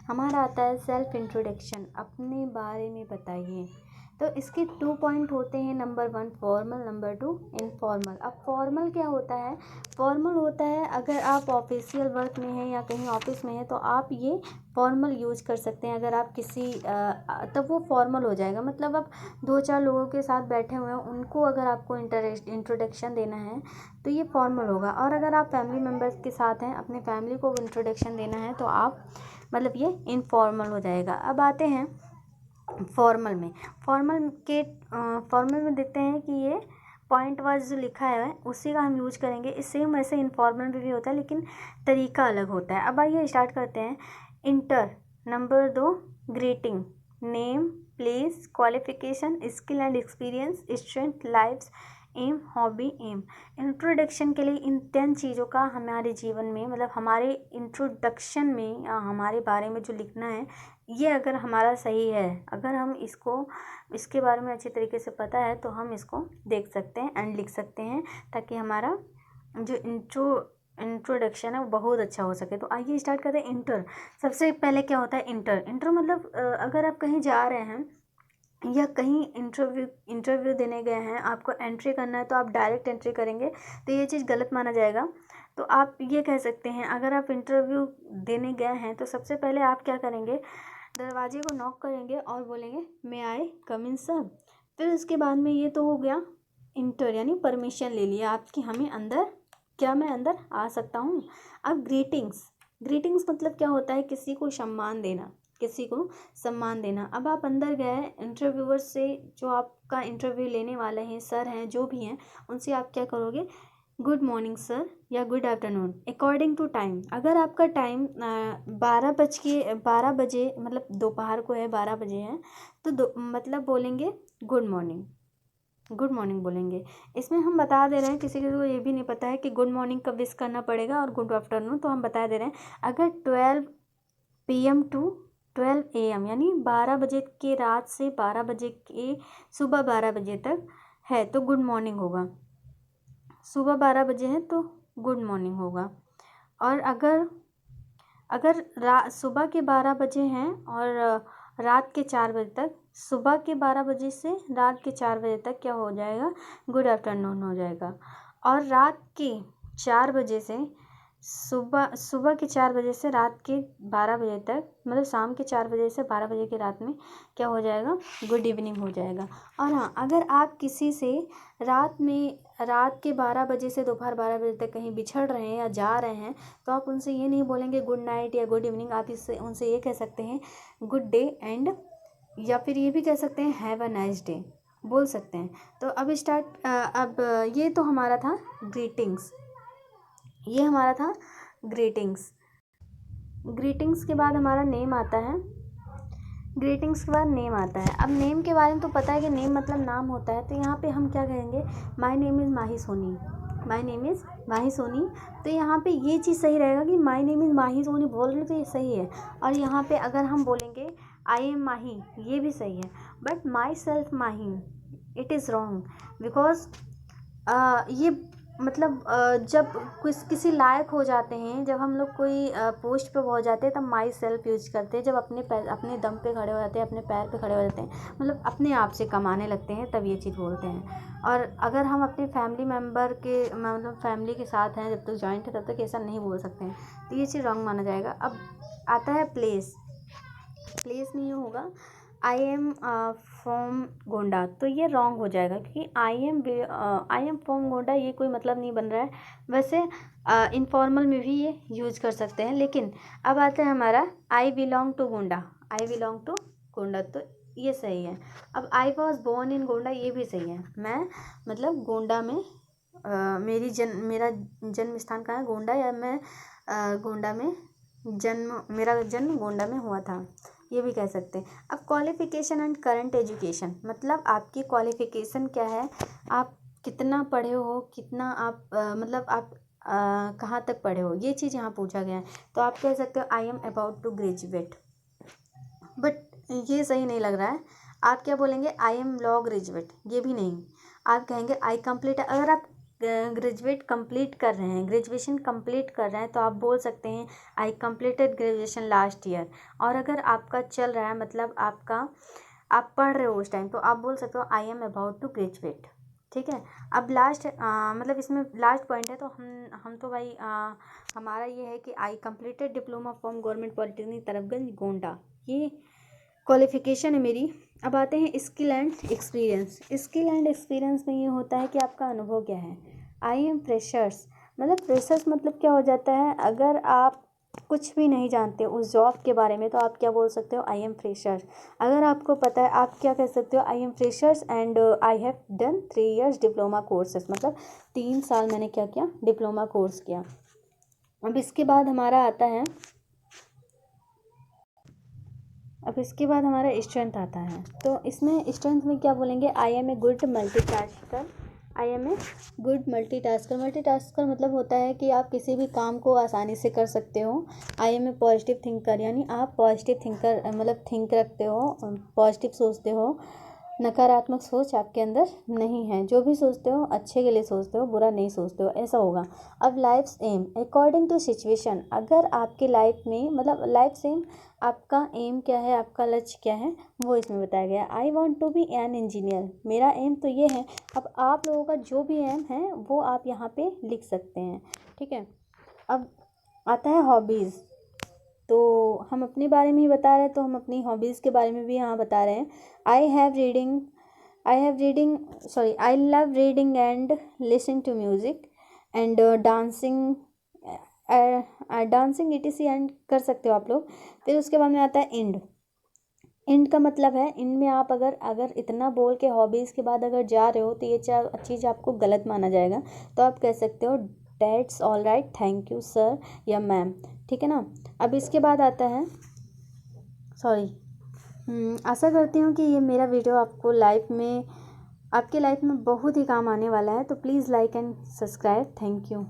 हमारा आता है सेल्फ इंट्रोडक्शन, अपने बारे में बताइए। तो इसके 2 पॉइंट होते हैं, नंबर 1 फॉर्मल, नंबर 2 इनफॉर्मल। अब फॉर्मल क्या होता है? फॉर्मल होता है अगर आप ऑफिशियल वर्क में हैं या कहीं ऑफिस में हैं तो आप ये फॉर्मल यूज कर सकते हैं। अगर आप किसी तब वो फॉर्मल हो जाएगा। मतलब आप 2-4 लोगों के साथ बैठे हुए हैं, उनको अगर आपको इंट्रोडक्शन देना है तो ये फॉर्मल होगा। और अगर आप फैमिली मेम्बर्स के साथ हैं, अपने फैमिली को इंट्रोडक्शन देना है तो आप मतलब ये इनफॉर्मल हो जाएगा। अब आते हैं फॉर्मल में। फॉर्मल में देखते हैं कि ये पॉइंट वाइज जो लिखा है उसी का हम यूज करेंगे। इस सेम वैसे इनफॉर्मल में भी होता है लेकिन तरीका अलग होता है। अब आइए स्टार्ट करते हैं। Inter, number 2 greeting, name, place, qualification, skill and experience, strength, life's, aim, hobby, aim. Introduction के लिए इन 10 चीज़ों का हमारे जीवन में मतलब हमारे इंट्रोडक्शन में हमारे बारे में जो लिखना है, ये अगर हमारा सही है, अगर हम इसके बारे में अच्छे तरीके से पता है तो हम इसको देख सकते हैं एंड लिख सकते हैं, ताकि हमारा जो इंट्रोडक्शन है वो बहुत अच्छा हो सके। तो आइए स्टार्ट करते हैं। इंटर, सबसे पहले क्या होता है? इंटर मतलब अगर आप कहीं जा रहे हैं या कहीं इंटरव्यू देने गए हैं, आपको एंट्री करना है तो आप डायरेक्ट एंट्री करेंगे तो ये चीज़ गलत माना जाएगा। तो आप ये कह सकते हैं, अगर आप इंटरव्यू देने गए हैं तो सबसे पहले आप क्या करेंगे? दरवाजे को नॉक करेंगे और बोलेंगे मे आई कम इन सर। फिर उसके बाद में ये तो हो गया इंटर, यानी परमिशन ले लिया आपकी, हमें अंदर, क्या मैं अंदर आ सकता हूँ। अब ग्रीटिंग्स मतलब क्या होता है? किसी को सम्मान देना, किसी को सम्मान देना। अब आप अंदर गए, इंटरव्यूअर से, जो आपका इंटरव्यू लेने वाले हैं, सर हैं, जो भी हैं, उनसे आप क्या करोगे? गुड मॉर्निंग सर या good afternoon according to time. अगर आपका टाइम 12 बजे मतलब दोपहर को है, 12 बजे है, तो मतलब बोलेंगे गुड मॉर्निंग बोलेंगे। इसमें हम बता दे रहे हैं, किसी को ये भी नहीं पता है कि गुड मॉर्निंग कब विश करना पड़ेगा और गुड आफ्टरनून, तो हम बता दे रहे हैं अगर 12 PM टू 12 AM यानी 12 बजे के रात से 12 बजे के सुबह 12 बजे तक है तो गुड मॉर्निंग होगा। सुबह 12 बजे है तो गुड मॉर्निंग होगा। और अगर सुबह के 12 बजे हैं और रात के 4 बजे तक, सुबह के 12 बजे से रात के 4 बजे तक क्या हो जाएगा? गुड आफ्टरनून हो जाएगा। और रात के 4 बजे से सुबह के 4 बजे से रात के 12 बजे तक, मतलब शाम के 4 बजे से 12 बजे की रात में क्या हो जाएगा? गुड इवनिंग हो जाएगा। और हाँ, अगर आप किसी से रात के 12 बजे से दोपहर 12 बजे तक कहीं बिछड़ रहे हैं या जा रहे हैं तो आप उनसे ये नहीं बोलेंगे गुड नाइट या गुड इवनिंग, आप उनसे ये कह सकते हैं गुड डे एंड, या फिर ये भी कह सकते हैं हैव अ नाइस डे, बोल सकते हैं। तो अब ये तो हमारा था ग्रीटिंग्स, ये हमारा था ग्रीटिंग्स के बाद हमारा नेम आता है। ग्रीटिंग्स के बाद नेम आता है। अब नेम के बारे में तो पता है कि नेम मतलब नाम होता है, तो यहाँ पे हम क्या कहेंगे? My name is Mahi Soni, my name is Mahi Soni. तो यहाँ पे ये चीज़ सही रहेगा कि my name is Mahi Soni बोल रहे तो ये सही है। और यहाँ पे अगर हम बोलेंगे आई एम माही, ये भी सही है। But my self Mahi, it is wrong, because ये मतलब जब किसी लायक हो जाते हैं, जब हम लोग कोई पोस्ट पे पहुंच जाते हैं तब माई सेल्फ यूज करते हैं। जब अपने दम पे खड़े हो जाते हैं, अपने पैर पे खड़े हो जाते हैं, मतलब अपने आप से कमाने लगते हैं, तब ये चीज़ बोलते हैं। और अगर हम अपने फैमिली मेम्बर के मतलब फैमिली के साथ हैं, जब तक जॉइंट है तब तक ऐसा नहीं बोल सकते हैं, तो ये चीज़ रॉन्ग माना जाएगा। अब आता है प्लेस नहीं होगा, आई एम फ्रॉम गोंडा, तो ये रॉन्ग हो जाएगा क्योंकि आई एम फ्रॉम गोंडा ये कोई मतलब नहीं बन रहा है। वैसे इनफॉर्मल में भी ये यूज कर सकते हैं। लेकिन अब आता है हमारा आई बिलोंग टू गोंडा, तो ये सही है। अब I was born in Gonda, ये भी सही है। मैं मतलब गोंडा में मेरा जन्म स्थान कहाँ है? गोंडा, या मैं गोंडा में मेरा जन्म गोंडा में हुआ था, ये भी कह सकते हैं। अब क्वालिफ़िकेशन एंड करंट एजुकेशन, मतलब आपकी क्वालिफ़िकेशन क्या है, आप कितना पढ़े हो, कितना आप मतलब आप कहाँ तक पढ़े हो, ये चीज़ यहाँ पूछा गया है। तो आप कह सकते हो I am about to graduate, but ये सही नहीं लग रहा है। आप क्या बोलेंगे? आई एम लॉ ग्रेजुएट, ये भी नहीं। आप कहेंगे आई कंप्लीट, अगर आप ग्रेजुएट कंप्लीट कर रहे हैं, ग्रेजुएशन कंप्लीट कर रहे हैं, तो आप बोल सकते हैं I completed graduation last year. और अगर आपका चल रहा है, मतलब आप पढ़ रहे हो उस टाइम, तो आप बोल सकते हो I am about to graduate. ठीक है। अब लास्ट मतलब इसमें लास्ट पॉइंट है, तो हम तो भाई हमारा ये है कि I completed diploma from government polytechnic Tarafganj Gonda, ये क्वालिफिकेशन है मेरी। अब आते हैं skill and experience. Skill and experience में ये होता है कि आपका अनुभव क्या है। आई एम फ्रेशर्स, मतलब फ्रेशर्स मतलब क्या हो जाता है, अगर आप कुछ भी नहीं जानते उस जॉब के बारे में, तो आप क्या बोल सकते हो, आई एम फ्रेशर्स। अगर आपको पता है, आप क्या कह सकते हो, I am freshers and I have done 3 years diploma courses, मतलब 3 साल मैंने क्या किया, डिप्लोमा कोर्स किया। अब इसके बाद हमारा आता है, अब इसके बाद हमारा स्ट्रेंथ आता है। तो इसमें स्ट्रेंथ में क्या बोलेंगे, I am a good multitasker. I am a good multitasker. Multitasker मतलब होता है कि आप किसी भी काम को आसानी से कर सकते हो। I am a positive thinker, यानी आप पॉजिटिव थिंकर मतलब थिंक रखते हो, पॉजिटिव सोचते हो, नकारात्मक सोच आपके अंदर नहीं है। जो भी सोचते हो अच्छे के लिए सोचते हो, बुरा नहीं सोचते हो, ऐसा होगा। अब life's aim according to situation, अगर आपके लाइफ में मतलब लाइफ एम, आपका एम क्या है, आपका लक्ष्य क्या है, वो इसमें बताया गया है। I want to be an engineer, मेरा एम तो ये है। अब आप लोगों का जो भी एम है वो आप यहाँ पे लिख सकते हैं। ठीक है। अब आता है हॉबीज़। तो हम अपने बारे में ही बता रहे हैं, तो हम अपनी हॉबीज़ के बारे में भी यहाँ बता रहे हैं। I love reading and listening to music and dancing, dancing ETC and कर सकते हो आप लोग। फिर उसके बाद में आता है इंड। इंड का मतलब है, इंड में आप अगर इतना बोल के हॉबीज़ के बाद अगर जा रहे हो, तो ये चीज़ आपको गलत माना जाएगा। तो आप कह सकते हो that's all right, thank you sir या मैम। ठीक है ना। अब इसके बाद आता है आशा करती हूँ कि ये मेरा वीडियो आपके लाइफ में बहुत ही काम आने वाला है। तो please like and subscribe. Thank you.